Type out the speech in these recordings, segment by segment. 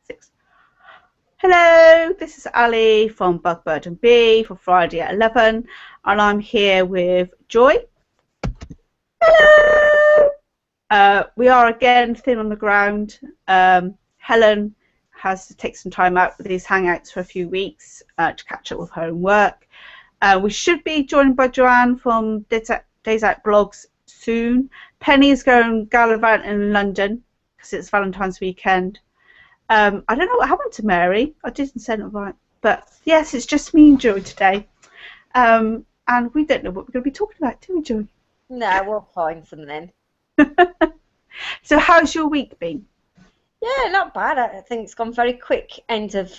6. Hello, this is Ali from Bug Bird and Bee for Friday at 11, and I'm here with Joy. Hello. We are again thin on the ground. Helen has to take some time out with these hangouts for a few weeks to catch up with her own work. We should be joined by Joanne from Days Out Blogs soon. Penny is going gallivanting in London because it's Valentine's weekend. I don't know what happened to Mary. I didn't send it right. But yes, it's just me and Joy today. And we don't know what we're going to be talking about, do we, Joy? No, we'll find something. So how's your week been? Yeah, not bad. I think it's gone very quick. End of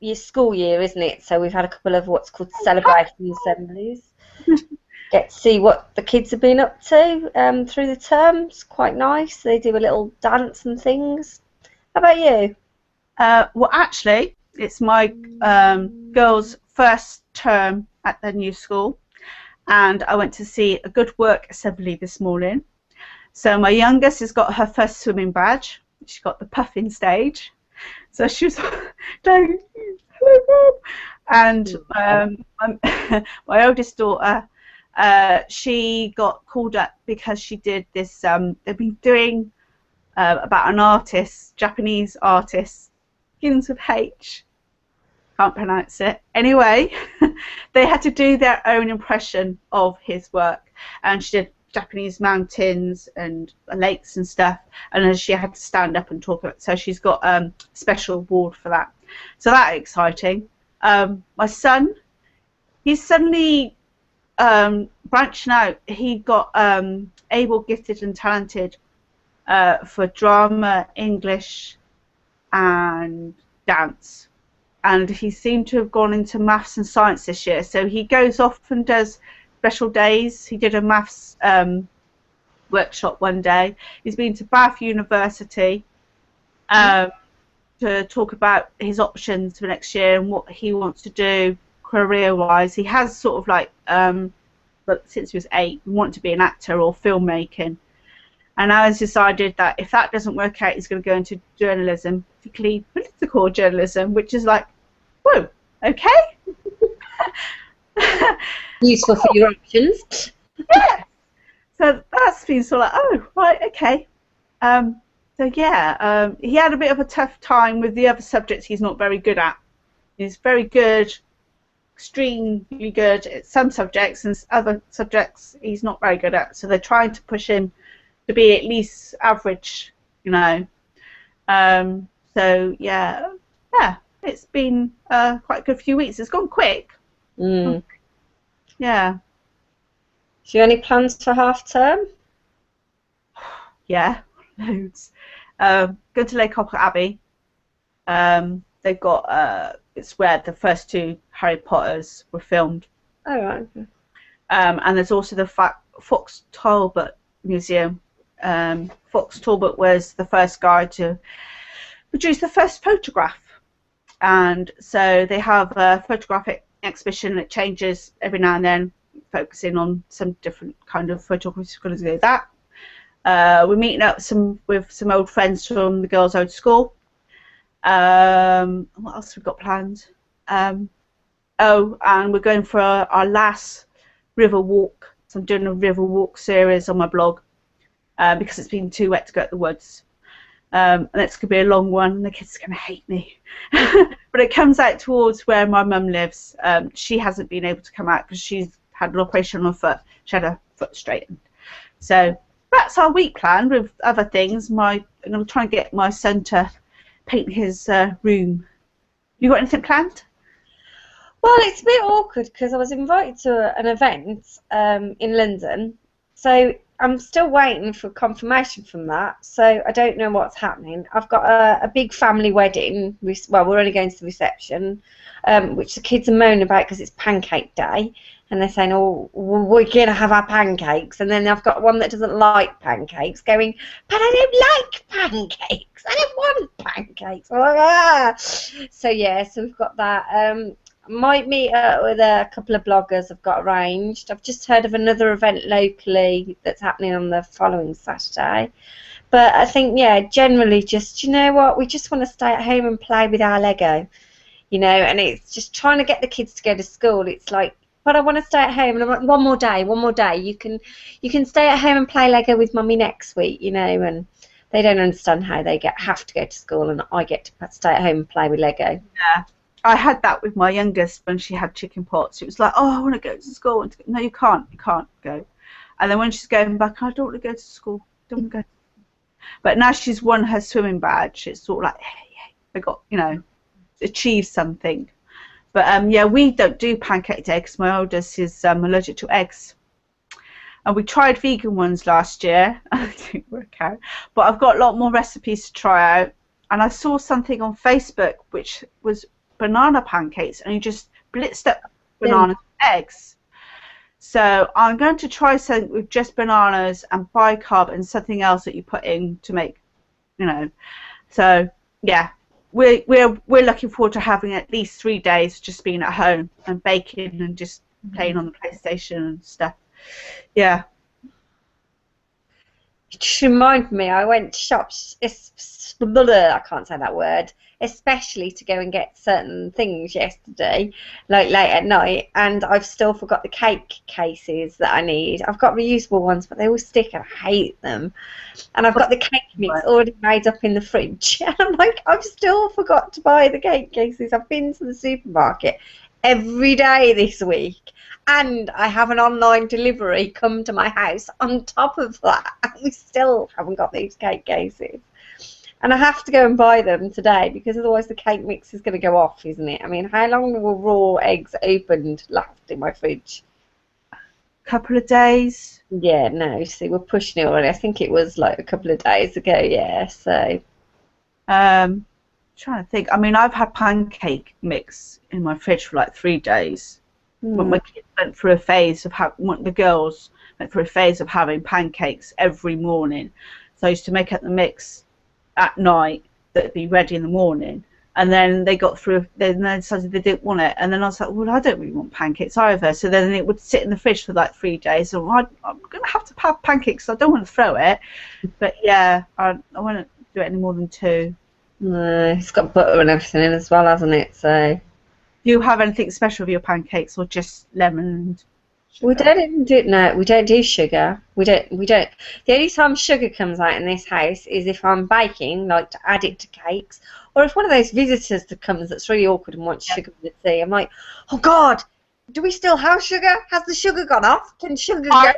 your school year, isn't it? So we've had a couple of what's called celebration assemblies. Get to see what the kids have been up to through the terms. Quite nice. They do a little dance and things. How about you? Well, actually, it's my girls' first term at their new school, and I went to see a good work assembly this morning. So my youngest has got her first swimming badge. She got the puffing stage. So she was going, hello, Mom. And my oldest daughter, she got called up because she did this. They've been doing about an artist, Japanese artist, begins with H. Can't pronounce it. Anyway, they had to do their own impression of his work, and she did Japanese mountains and lakes and stuff, and then she had to stand up and talk about it. So she's got a special award for that. So that's exciting. My son, he's suddenly branching out. He got able, gifted and talented for drama, English and dance, and he seemed to have gone into maths and science this year. So he goes off and does special days. He did a maths workshop one day. He's been to Bath University to talk about his options for next year and what he wants to do career-wise. He has sort of like, but since he was 8, wanted to be an actor or filmmaking. And now he's decided that if that doesn't work out, he's going to go into journalism, particularly political journalism, which is like, whoa, okay. Useful for your options. Yeah. So that's been sort of like, oh, right, okay. So yeah, he had a bit of a tough time with the other subjects he's not very good at. He's very good, extremely good at some subjects, and other subjects he's not very good at. So they're trying to push him to be at least average, you know. So yeah, it's been quite a good few weeks. It's gone quick. Yeah. Do you have any plans for half term? Yeah, loads. Go to Lake Opera Abbey. They've got it's where the first 2 Harry Potters were filmed. Oh right. And there's also the Fox Talbot Museum. Fox Talbot was the first guy to produce the first photograph, and so they have a photographic exhibition that changes every now and then, focusing on some different kind of photography. We're going to do that. We're meeting up with some old friends from the girls' old school. What else have we got planned? And we're going for our last river walk. So I'm doing a river walk series on my blog because it's been too wet to go to the woods. And it's going to be a long one, and the kids are going to hate me. But it comes out towards where my mum lives. She hasn't been able to come out because she's had an operation on her foot. She had her foot straightened. So that's our week plan with other things. I'm going to try and get my son to paint his room. You got anything planned? Well, it's a bit awkward because I was invited to an event in London, so I'm still waiting for confirmation from that, so I don't know what's happening. I've got a big family wedding. Well, we're only going to the reception, which the kids are moaning about because it's Pancake Day, and they're saying, oh, we're going to have our pancakes. And then I've got one that doesn't like pancakes going, but I don't like pancakes. I don't want pancakes. I'm like, ah. So, yeah, so we've got that. Might meet up with a couple of bloggers I've got arranged. I've just heard of another event locally that's happening on the following Saturday. But I think, yeah, generally just, you know what, we just want to stay at home and play with our Lego, you know, and it's just trying to get the kids to go to school. It's like, but I want to stay at home, and I'm like, one more day. You can stay at home and play Lego with mummy next week, you know, and they don't understand how they have to go to school, and I get to stay at home and play with Lego. Yeah. I had that with my youngest when she had chicken pox. It was like, oh, I want to go to school. No, you can't go. And then when she's going back, I don't want to go to school. Don't want to go. But now she's won her swimming badge. It's sort of like, hey, I got, you know, achieved something. But yeah, we don't do pancake eggs. My oldest is allergic to eggs. And we tried vegan ones last year. It didn't work out. But I've got a lot more recipes to try out. And I saw something on Facebook which was banana pancakes, and you just blitzed up bananas and eggs. So I'm going to try something with just bananas and bicarb and something else that you put in to make, you know. So yeah, we're looking forward to having at least 3 days just being at home and baking and just playing on the PlayStation and stuff. Yeah. It just reminded me, I went shops, I can't say that word, especially to go and get certain things yesterday, like late at night, and I've still forgot the cake cases that I need. I've got reusable ones, but they all stick and I hate them. And I've got the cake mix already made up in the fridge. And I'm like, I've still forgot to buy the cake cases. I've been to the supermarket every day this week, and I have an online delivery come to my house on top of that, and we still haven't got these cake cases. And I have to go and buy them today, because otherwise the cake mix is going to go off, isn't it? I mean, how long will raw eggs opened last in my fridge? Couple of days. Yeah, no, see, we're pushing it already. I think it was like a couple of days ago, yeah, so. Trying to think. I mean, I've had pancake mix in my fridge for like 3 days. When my kids went through a phase of the girls went through a phase of having pancakes every morning. So I used to make up the mix at night that'd be ready in the morning, and then they got through, then they decided they didn't want it, and then I was like, well, I don't really want pancakes either. So then it would sit in the fridge for like 3 days, and I'm gonna have to have pancakes, so I don't want to throw it. But yeah, I won't do it any more than 2. No, it's got butter and everything in as well, hasn't it? So. Do you have anything special with your pancakes, or just lemon and sugar? We don't even do, no, we don't do sugar. We don't. The only time sugar comes out in this house is if I'm baking, like to add it to cakes, or if one of those visitors that comes that's really awkward and wants sugar with the tea. I'm like, oh God, do we still have sugar? Has the sugar gone off? Can sugar go?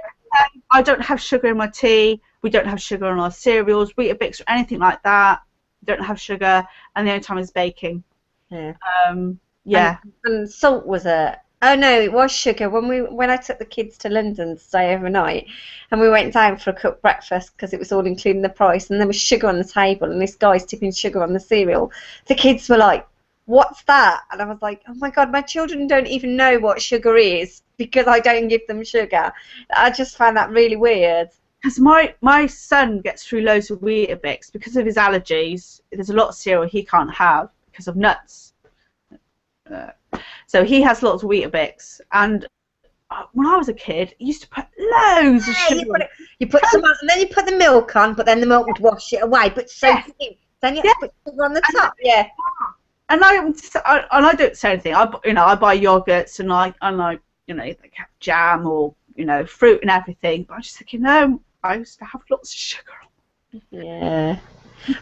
I don't have sugar in my tea. We don't have sugar in our cereals, Weetabix, or anything like that. We don't have sugar, and the only time is baking. Yeah. Yeah. And salt was oh no, it was sugar. When I took the kids to London to stay overnight, and we went down for a cooked breakfast because it was all including the price, and there was sugar on the table, and this guy's tipping sugar on the cereal. The kids were like, "What's that?" And I was like, "Oh my God, my children don't even know what sugar is because I don't give them sugar." I just found that really weird. Because my son gets through loads of Weetabix because of his allergies. There's a lot of cereal he can't have because of nuts. So he has lots of Weetabix, and when I was a kid, I used to put loads of sugar. You put some on, and then you put the milk on, but then the milk would wash it away. But so then you have to put sugar on the top. Yeah. And I don't say anything. I buy yogurts and I like have jam or fruit and everything. But I just think I used to have lots of sugar. Yeah.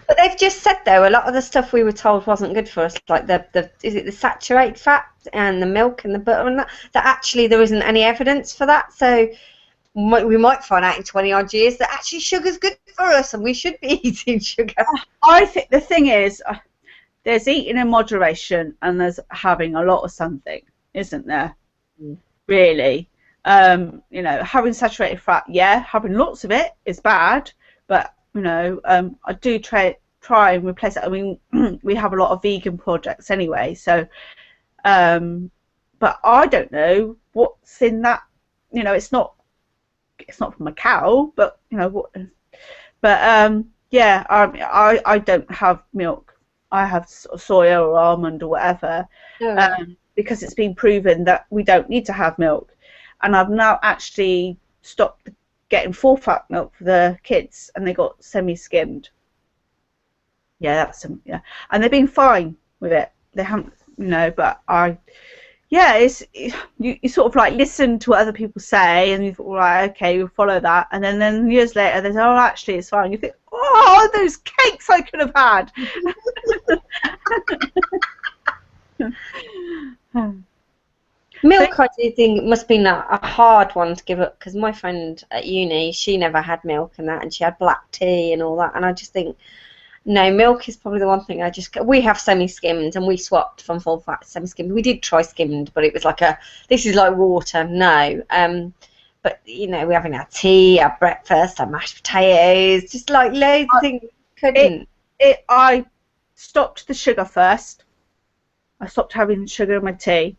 But they've just said though a lot of the stuff we were told wasn't good for us, like is it the saturated fat and the milk and the butter and that actually there isn't any evidence for that. So we might find out in 20 odd years that actually sugar's good for us and we should be eating sugar. I think the thing is, there's eating in moderation and there's having a lot of something, isn't there? Really. Having saturated fat, having lots of it is bad, but I do try and replace it. I mean, we have a lot of vegan products anyway, so but I don't know what's in that. It's not from a cow, but I don't have milk. I have soya or almond or whatever, because it's been proven that we don't need to have milk, and I've now actually stopped getting full fat milk for the kids, and they got semi-skimmed. Yeah, that's yeah, and they've been fine with it. They haven't, but it's you sort of like listen to what other people say, and you thought, right, okay, you'll follow that, and then years later they say, oh, actually it's fine. You think, oh, those cakes I could have had. Milk, I do think, must be a hard one to give up, because my friend at uni, she never had milk and that, and she had black tea and all that, and I just think, no, milk is probably the one thing we have semi-skimmed, and we swapped from full fat to semi-skimmed. We did try skimmed, but it was like this is like water, no. But, we're having our tea, our breakfast, our mashed potatoes, just like loads of things. Couldn't. I stopped the sugar first. I stopped having sugar in my tea.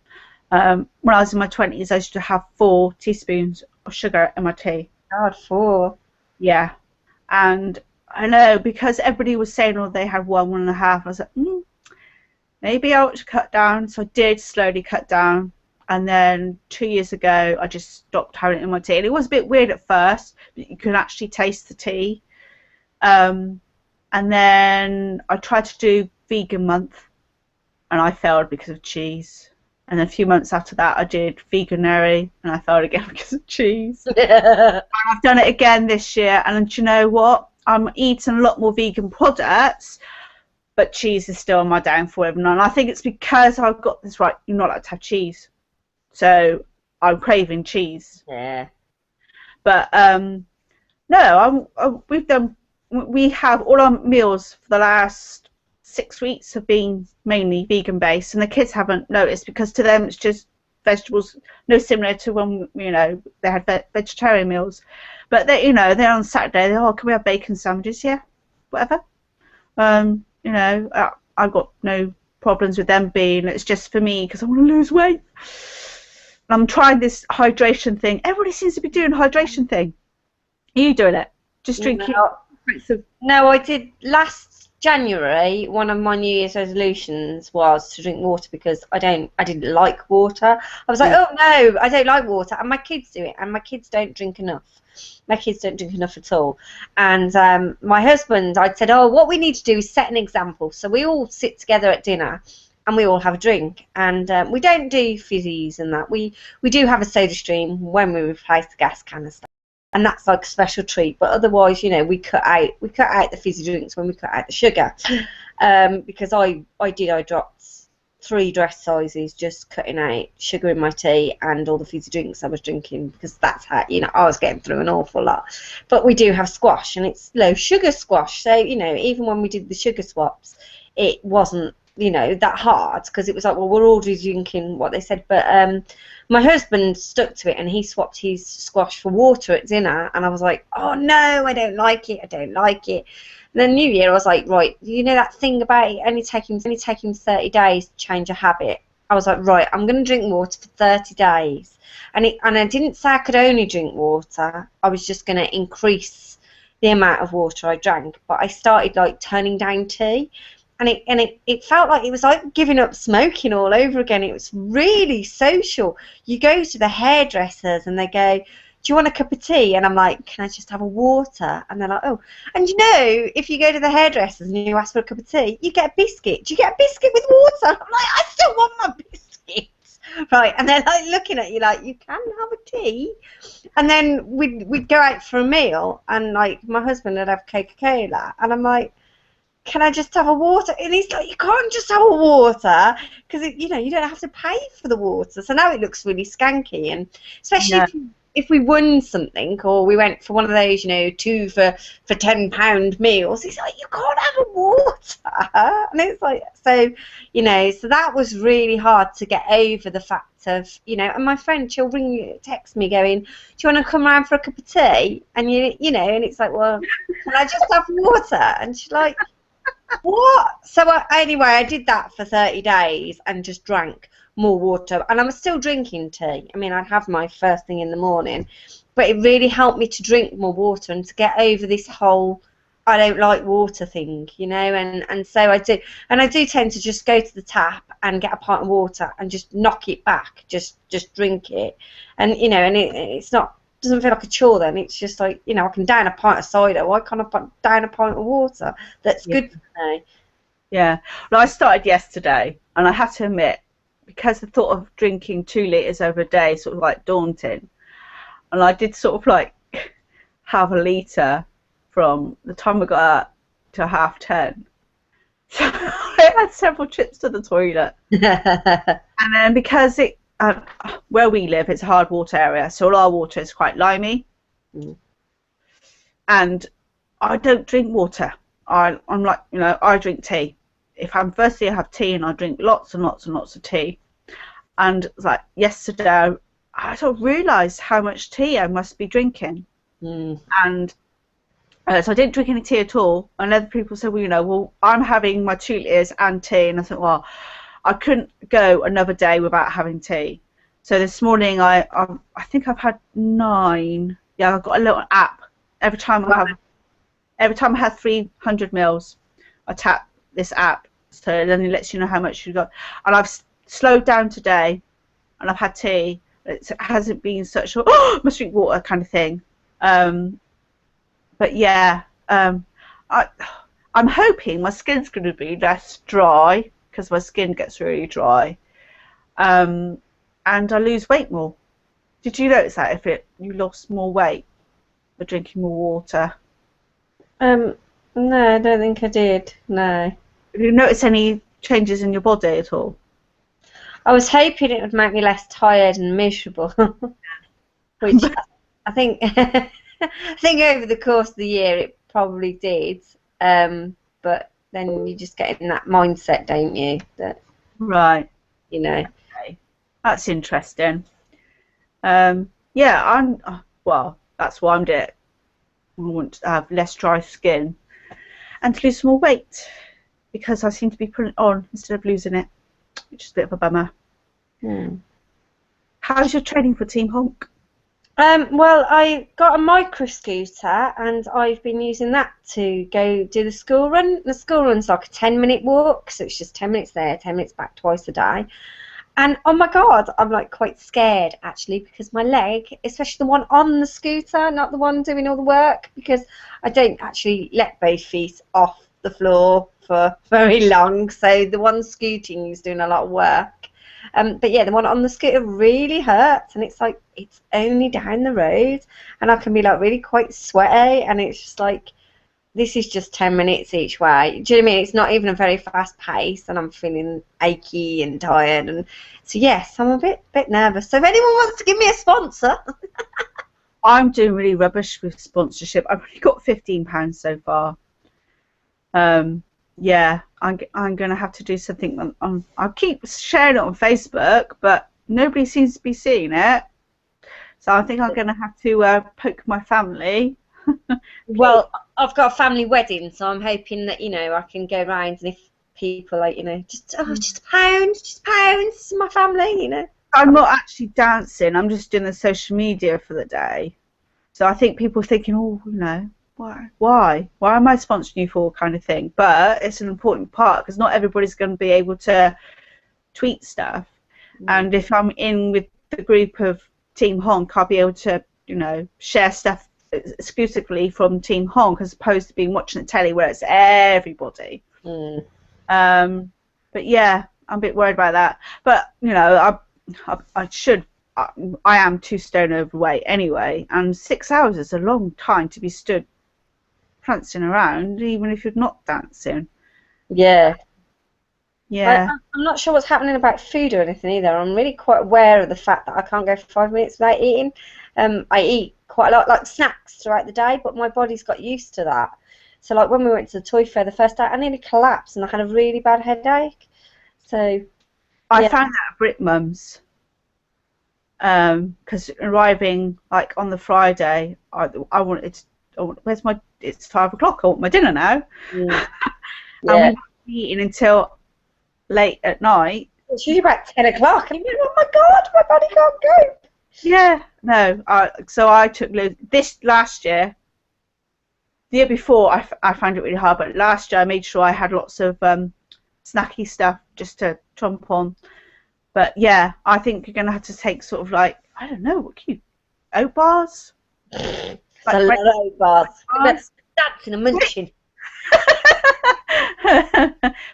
When I was in my 20s, I used to have 4 teaspoons of sugar in my tea. God, 4. Yeah. And I know, because everybody was saying, oh, they had 1.5. I was like, maybe I ought to cut down. So I did slowly cut down. And then 2 years ago, I just stopped having it in my tea. And it was a bit weird at first, but you could actually taste the tea. And then I tried to do vegan month, and I failed because of cheese. And then a few months after that, I did veganary, and I failed again because of cheese. And I've done it again this year, and do you know what? I'm eating a lot more vegan products, but cheese is still on my downfall. And I think it's because I've got this right. You're not allowed to have cheese, so I'm craving cheese. Yeah. But no, we have all our meals for the last 6 weeks have been mainly vegan based, and the kids haven't noticed, because to them it's just vegetables, no, similar to when they had vegetarian meals. But they're on Saturday, oh, can we have bacon sandwiches? Yeah, whatever. I've got no problems with them being. It's just for me, because I want to lose weight. I'm trying this hydration thing. Everybody seems to be doing a hydration thing. Are you doing it? Just drinking? No, I did last January. One of my New Year's resolutions was to drink water, because I didn't like water. I was like, oh no, I don't like water, and my kids do it, and my kids don't drink enough. My kids don't drink enough at all. And my husband, I'd said, oh, what we need to do is set an example. So we all sit together at dinner, and we all have a drink, and we don't do fizzies and that. We do have a soda stream when we replace the gas canister, and that's like a special treat. But otherwise, we cut out the fizzy drinks when we cut out the sugar, because I dropped 3 dress sizes just cutting out sugar in my tea and all the fizzy drinks I was drinking, because that's how I was getting through an awful lot. But we do have squash, and it's low sugar squash, so even when we did the sugar swaps, it wasn't that hard, because it was like, well, we're already drinking what they said. But my husband stuck to it, and he swapped his squash for water at dinner, and I was like, oh no, I don't like it. And then New Year, I was like, right, that thing about it only taking 30 days to change a habit. I was like, right, I'm going to drink water for 30 days. And I didn't say I could only drink water. I was just going to increase the amount of water I drank. But I started like turning down tea. And it felt like it was like giving up smoking all over again. It was really social. You go to the hairdressers and they go, do you want a cup of tea? And I'm like, can I just have a water? And they're like, oh. And if you go to the hairdressers and you ask for a cup of tea, you get a biscuit. Do you get a biscuit with water? I'm like, I still want my biscuits. Right. And they're like looking at you like, you can have a tea. And then we'd go out for a meal, and like my husband would have Coca-Cola, and I'm like, can I just have a water? And he's like, you can't just have a water, because you don't have to pay for the water. So now it looks really skanky, and especially if we won something, or we went for one of those 2 for £10 meals, he's like, you can't have a water. And it's like, so that was really hard to get over, the fact of and my friend, she'll text me going, do you want to come around for a cup of tea? And and it's like, well, can I just have water? And she's like, what? So anyway, I did that for 30 days and just drank more water, and I'm still drinking tea. I mean, I'd have my first thing in the morning, but it really helped me to drink more water and to get over this whole I don't like water thing, and so I do, and I do tend to just go to the tap and get a pint of water and just knock it back, just drink it, and and it's not doesn't feel like a chore then. It's just like, I can down a pint of cider. Why can't I down a pint of water? That's good for me. Yeah. Well, I started yesterday, and I have to admit, because the thought of drinking 2 litres over a day is sort of like daunting, and I did sort of like have a litre from the time I got up to 10:30. So I had several trips to the toilet. And then because where we live, it's a hard water area, so all our water is quite limey. And I don't drink water. I'm like, I drink tea. If I'm thirsty, I have tea, and I drink lots and lots and lots of tea. And like yesterday, I sort of realised how much tea I must be drinking. And so I didn't drink any tea at all. And other people said, well, I'm having my 2 litres and tea. And I thought, well, I couldn't go another day without having tea. So this morning, I think I've had 9. Yeah, I've got a little app. Every time I have 300 mils, I tap this app. So then it lets you know how much you've got. And I've slowed down today, and I've had tea. It hasn't been such a must drink water kind of thing. But yeah, I'm hoping my skin's going to be less dry, because my skin gets really dry, and I lose weight more. Did you notice that you lost more weight for drinking more water? No, I don't think I did. No. Have you noticed any changes in your body at all? I was hoping it would make me less tired and miserable, which I think I think over the course of the year it probably did. But then you just get in that mindset, don't you? That right. Okay. That's interesting. Yeah, well, that's why I'm doing it. I want to have less dry skin and to lose some more weight, because I seem to be putting it on instead of losing it, which is a bit of a bummer. How's your training for Team Honk? Well, I got a micro scooter, and I've been using that to go do the school run. The school run's like a 10-minute walk, so it's just 10 minutes there, 10 minutes back twice a day. And oh my God, I'm like quite scared actually, because my leg, especially the one on the scooter, not the one doing all the work, because I don't actually let both feet off the floor for very long. So the one scooting is doing a lot of work. But yeah, the one on the scooter really hurts, and it's like it's only down the road, and I can be like really quite sweaty, and it's just like, this is just 10 minutes each way. Do you know what I mean? It's not even a very fast pace, and I'm feeling achy and tired, and so yes, I'm a bit nervous. So if anyone wants to give me a sponsor, I'm doing really rubbish with sponsorship. I've only got £15 so far. Yeah, I'm going to have to do something. I keep sharing it on Facebook, but nobody seems to be seeing it. So I think I'm going to have to poke my family. Well, I've got a family wedding, so I'm hoping that I can go round, and if people like just a pound, this is my family, I'm not actually dancing. I'm just doing the social media for the day. So I think people are thinking, why am I sponsoring you for, kind of thing. But it's an important part, because not everybody's going to be able to tweet stuff. And if I'm in with the group of Team Honk, I'll be able to share stuff exclusively from Team Honk, as opposed to being watching the telly where it's everybody. But yeah, I'm a bit worried about that. But I am 2 stone overweight anyway, and 6 hours is a long time to be stood prancing around, even if you're not dancing. Yeah. I'm not sure what's happening about food or anything either. I'm really quite aware of the fact that I can't go for 5 minutes without eating. I eat quite a lot, like snacks throughout the day, but my body's got used to that. So like when we went to the toy fair the first day, I nearly collapsed, and I had a really bad headache. So I found that at Brit Mum's, because arriving like on the Friday, I wanted to, it's 5 o'clock, I want my dinner now. And we weren't eating until late at night. It's usually about 10 o'clock, and you're like, oh my God, my body can't cope. Yeah, no. So I took this last year. The year before, I found it really hard, but last year I made sure I had lots of snacky stuff just to trump on. But yeah, I think you're going to have to take sort of like, I don't know, what can you oat bars. It's Like a lot of oat bars. bars. Dancing and munching.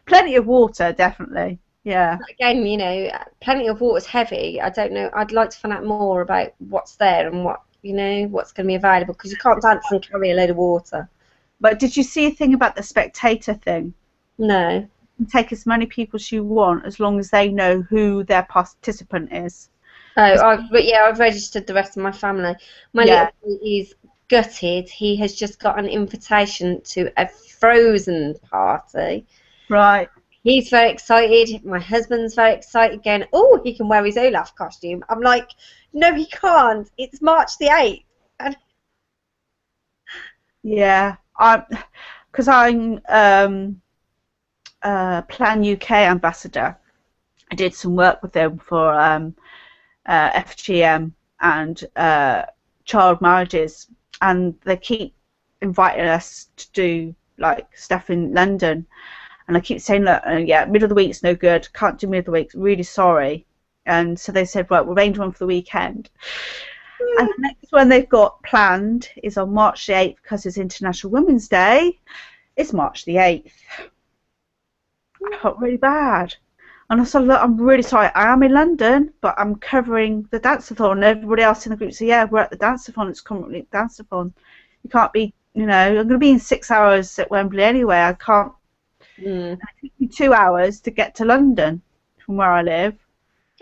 Plenty of water, definitely. Yeah. Again, you know, plenty of water's heavy. I don't know. I'd like to find out more about what's there and what, you know, what's going to be available, because you can't dance and carry a load of water. But did you see a thing about the spectator thing? No. You can take as many people as you want as long as they know who their participant is. Oh, I've registered the rest of my family. My little boy is gutted. He has just got an invitation to a Frozen party. Right. He's very excited. My husband's very excited again. Oh, he can wear his Olaf costume. I'm like, no, he can't. It's March the 8th. And Yeah. Because I'm Plan UK ambassador. I did some work with them for FGM and child marriages, and they keep inviting us to do like stuff in London, and I keep saying, look, yeah, middle of the week's no good, can't do middle of the week, really sorry. And so they said, right, we'll arrange one for the weekend. And the next one they've got planned is on March the 8th, because it's International Women's Day. It's March the 8th. I felt really bad. And I said, look, I'm really sorry. I am in London, but I'm covering the dance-a-thon. And everybody else in the group said, yeah, we're at the dance-a-thon. It's currently dance-a-thon. You can't be, you know, I'm going to be in 6 hours at Wembley anyway. I can't. It took me 2 hours to get to London from where I live.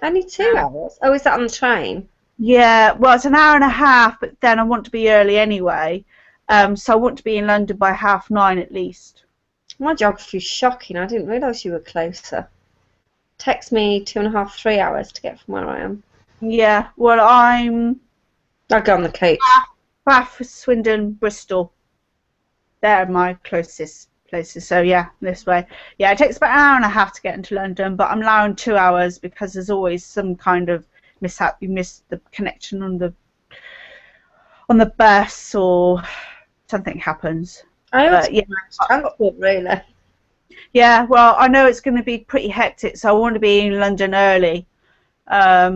only 2 hours? Oh, is that on the train? Yeah, well, it's an hour and a half, but then I want to be early anyway. So I want to be in London by 9:30 at least. My geography's shocking. I didn't realise you were closer. Takes me 2.5, 3 hours to get from where I am. Yeah, well, I'm I'll go on the coach. Bath, Swindon, Bristol. They're my closest places. So yeah, this way. Yeah, it takes about an hour and a half to get into London, but I'm allowing 2 hours because there's always some kind of mishap. You miss the connection on the bus or something happens. Yeah, transport really. Yeah, well, I know it's going to be pretty hectic, so I want to be in London early. Yeah,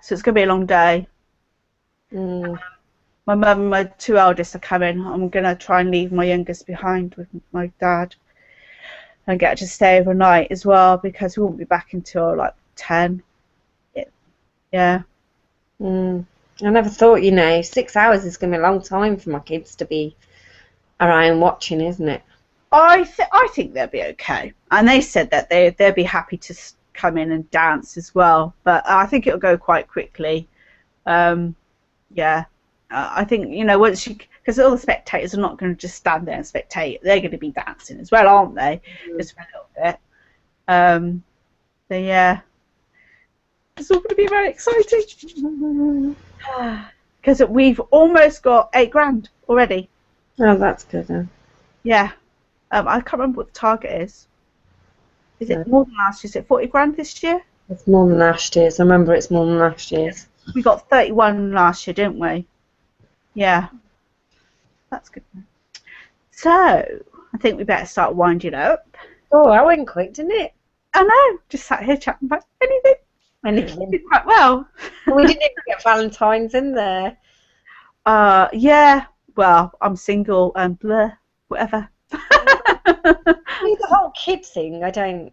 so it's going to be a long day. My mum and my 2 eldest are coming. I'm going to try and leave my youngest behind with my dad and get her to stay overnight as well, because we won't be back until like 10. Yeah. I never thought, you know, 6 hours is going to be a long time for my kids to be around watching, isn't it? I think they'll be okay, and they said that they'll be happy to come in and dance as well, but I think it'll go quite quickly. Yeah, I think, you know, once because all the spectators are not going to just stand there and spectate, they're going to be dancing as well, aren't they? Just for a little bit. So yeah, it's all going to be very exciting because we've almost got £8,000 already. Oh, that's good then. Yeah. I can't remember what the target is. Is it more than last year? Is it 40 grand this year? It's more than last year's. I remember it's more than last year's. We got 31 last year, didn't we? Yeah. That's good. So, I think we better start winding up. Oh, that went quick, didn't it? I know. Just sat here chatting about anything. Anything. Did quite well. We didn't even get Valentines in there. Yeah. Well, I'm single and blah, whatever. The whole kid thing, I don't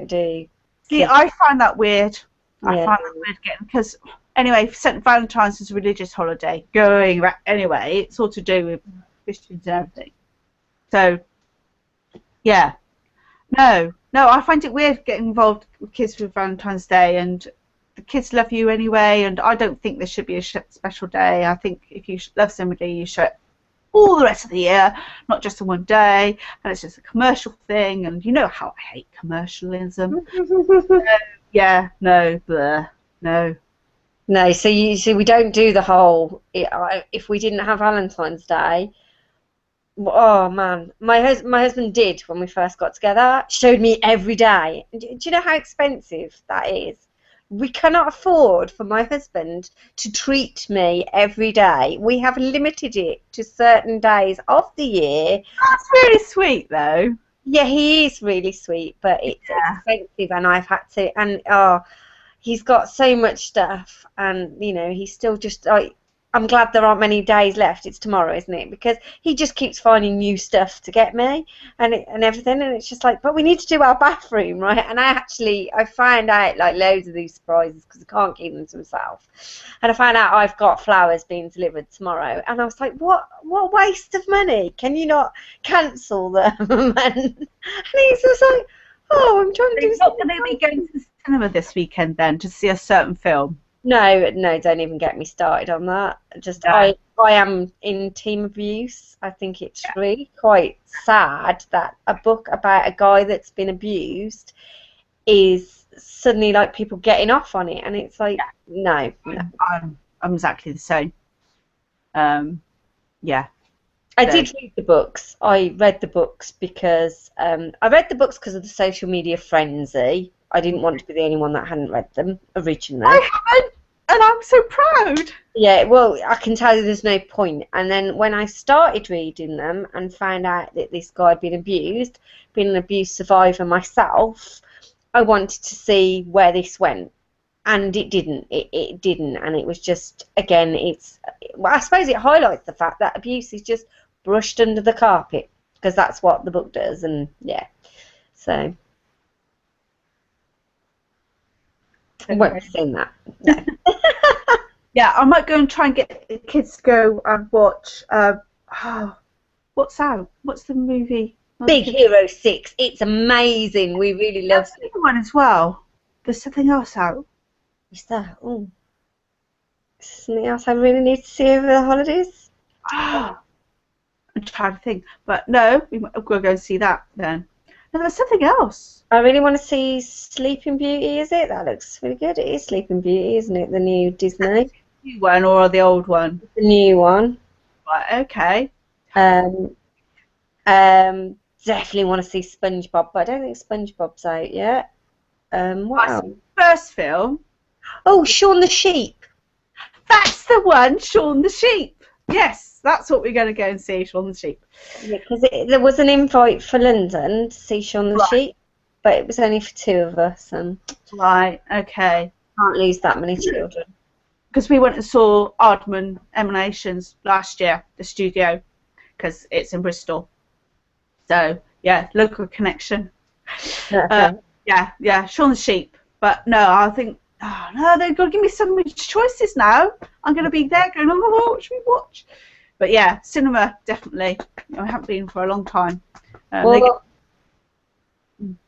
do. See, I find that weird. Yeah. I find that weird again because anyway, St. Valentine's is a religious holiday. Going back anyway, it's all to do with Christians and everything. So, yeah, no, I find it weird getting involved with kids for Valentine's Day, and the kids love you anyway. And I don't think there should be a special day. I think if you love somebody, you show it all the rest of the year, not just on one day, and it's just a commercial thing, and you know how I hate commercialism. Yeah, no, blah, no. No, so we don't do the whole, if we didn't have Valentine's Day, oh man, my husband did when we first got together, showed me every day. Do you know how expensive that is? We cannot afford for my husband to treat me every day. We have limited it to certain days of the year. That's really sweet, though. Yeah, he is really sweet, but it's expensive, and I've had to. And he's got so much stuff, and you know, he's still just like. I'm glad there aren't many days left. It's tomorrow, isn't it? Because he just keeps finding new stuff to get me and everything, and it's just like, but we need to do our bathroom, right? And I found out like loads of these surprises because I can't keep them to myself. And I found out I've got flowers being delivered tomorrow, and I was like, what waste of money? Can you not cancel them? and he's just like, oh, I'm trying to do something. You're not going to be going to the cinema this weekend then to see a certain film? No, don't even get me started on that. Just I am in team abuse. I think it's really quite sad that a book about a guy that's been abused is suddenly like people getting off on it, and it's like no. I'm exactly the same. Yeah. I did read the books. I read the books because of the social media frenzy. I didn't want to be the only one that hadn't read them originally. I haven't, and I'm so proud. Yeah, well, I can tell you there's no point. And then when I started reading them and found out that this guy had been abused, been an abuse survivor myself, I wanted to see where this went. And it didn't. It didn't. And it was just, again, I suppose it highlights the fact that abuse is just brushed under the carpet, because that's what the book does. And yeah, so I won't be saying that. No. Yeah, I might go and try and get the kids to go and watch. What's out? What's the movie? Big Hero 6. It's amazing. We really love it. There's one as well. There's something else out. What's that? Oh, something else I really need to see over the holidays. I'm trying to think, but no, we'll go and see that then. No, there's something else. I really want to see Sleeping Beauty. Is it? That looks really good. It is Sleeping Beauty, isn't it? The new Disney. The new one or the old one? The new one. Right. Okay. Definitely want to see SpongeBob, but I don't think SpongeBob's out yet. What else? First film. Oh, Shaun the Sheep. That's the one, Shaun the Sheep. Yes, that's what we're going to go and see, Shaun the Sheep. Yeah, because there was an invite for London to see Shaun the Sheep, but it was only for 2 of us. And right, okay. Can't lose that many children. Because we went and saw Aardman Emanations last year, the studio, because it's in Bristol. So, yeah, local connection. Yeah, Shaun the Sheep. But no, I think, no, they've got to give me so many choices now. I'm going to be there going, oh, what should we watch? But yeah, cinema, definitely. I haven't been for a long time. I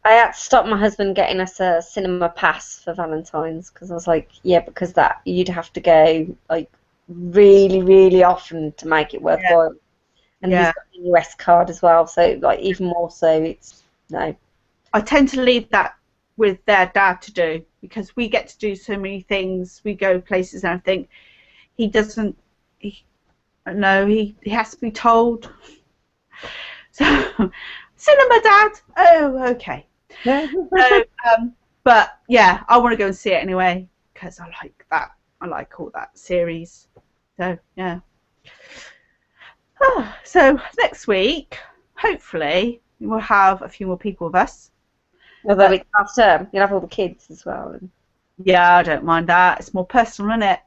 had to stop my husband getting us a cinema pass for Valentines, because I was like, yeah, because that you'd have to go like really, really often to make it worthwhile. And he's got a US card as well, so like even more so, it's no. I tend to leave that with their dad to do, because we get to do so many things. We go places and everything. He doesn't. He has to be told. So, cinema, Dad. Oh, okay. So, but yeah, I want to go and see it anyway, because I like that. I like all that series. So yeah. So next week, hopefully, we'll have a few more people with us. Although it's half term, you'll have all the kids as well. Yeah, I don't mind that. It's more personal, isn't it?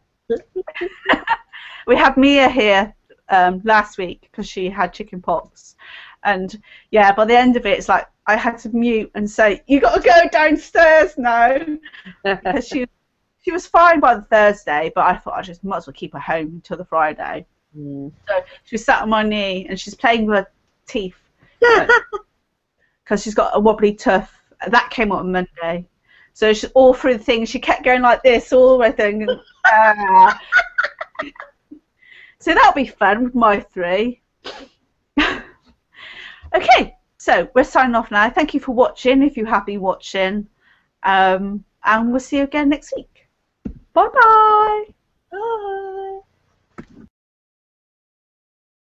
We had Mia here last week because she had chicken pox, and yeah, by the end of it, it's like I had to mute and say, "You got to go downstairs now," because she was fine by the Thursday, but I thought I just might as well keep her home until the Friday. So she was sat on my knee and she's playing with her teeth because she's got a wobbly tooth. That came out on Monday. So she, all through the thing, she kept going like this all the way through. So that'll be fun with my 3. Okay, so we're signing off now. Thank you for watching, if you have been watching. And we'll see you again next week. Bye-bye. Bye.